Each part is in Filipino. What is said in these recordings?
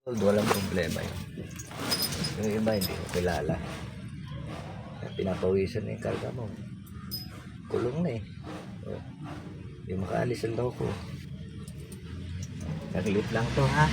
Walang problema yun. Yung iba hindi ko kilala. Pinapawisan na yung karga mo. Kulong na eh. Oh, hindi makaalis ang daw ko. Saglit lang to ha.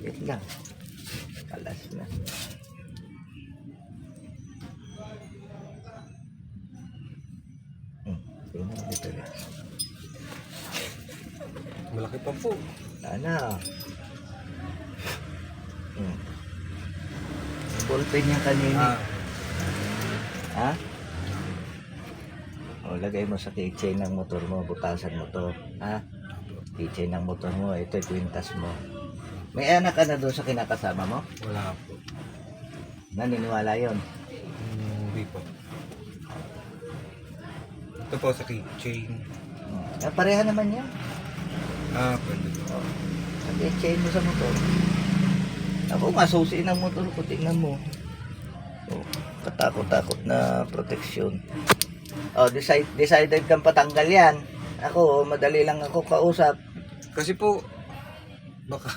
Wait lang. Kalas na. Tingnan dito rin. Malaki pa po. Ano? Ballpen yung kanina. Ha? O, lagay mo sa keychain ng motor mo. Butasan mo to. Ha? Keychain ng motor mo. Ito yung kwintas mo. May anak ka na doon sa kinakasama mo? Wala po. Naniniwala yon. Hindi po. Ito po sa keychain. Pareha naman yan. Pwede po. Sa keychain mo sa motor. Ako nga, susi ng motor ko. Tingnan mo. Oh, katakot-takot na proteksyon. Oh, decided kang patanggal yan. Ako, madali lang ako kausap. Kasi po, baka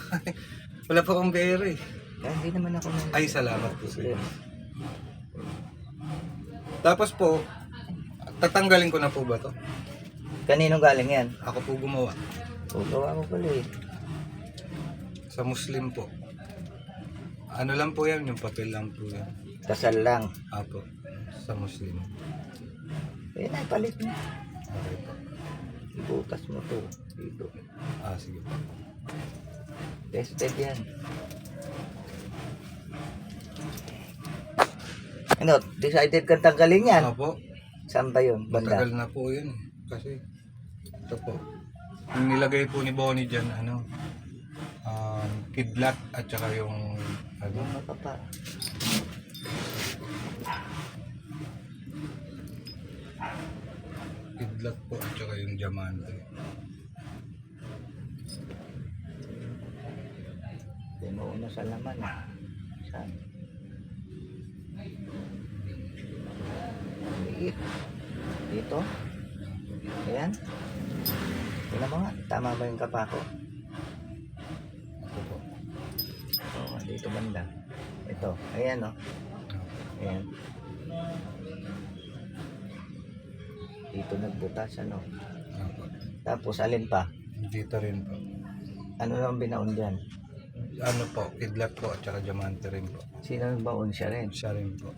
wala pa akong pera eh. Hindi naman ako Ay, salamat po sa iyo. Tapos po, tatanggalin ko na po ba to? Kaninong galing yan? Ako po gumawa. Gawa mo pala eh. Sa Muslim po. Ano lang po yan, yung papel lang po yan. Kasal lang. Apo, sa Muslim. Eh, naipalit mo. Okay po. Ibutas mo to. Dito. Sige po. Tested yan. Ano, decided kang tanggalin yan? Apo, Saan ba yun? Banda? matagal na po yun. Kasi, ito po. Yung nilagay po ni Bonnie dyan, kidlat at saka yung, Ano ka pa? kidlat po at saka yung diamante. Pinuuna sa laman ah. Saan? Liit. Dito? Ayan. Tingnan mo nga. Tama ba yung kapako? Ito po. Oo, dito banda. Ito. Ayan o. Ayan. Dito nagbutas ano. Apo. Tapos alin pa? Dito rin po. Ano lang binaon dyan? Ano po, kidlat po at saka diamante rin po. Sino nagbaon siya rin? Siya rin po.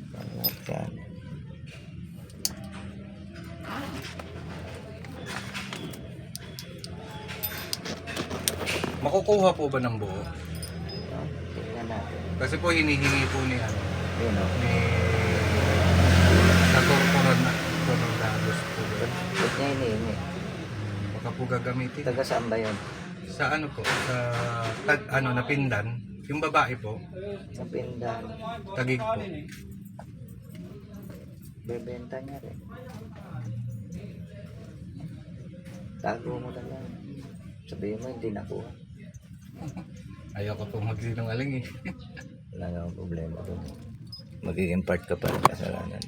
Pangat yan. Makukuha po ba ng buo? Oh, tingnan natin. Kasi po hinihingi po ni Ayan o. ni Sator Coronados po. Ba't niya hinihingi? Baka po gagamitin. Taga saan ba yun? Sa ano po, sa napindan, yung babae po, Sa Pindan. tagig po. Bebenta niya rin. Tago mo na lang. Sabihin mo hindi nakuha. Ayaw ko po magsinungaling eh. Wala na akong problema doon. Magiging part ka pa rin kasalanan.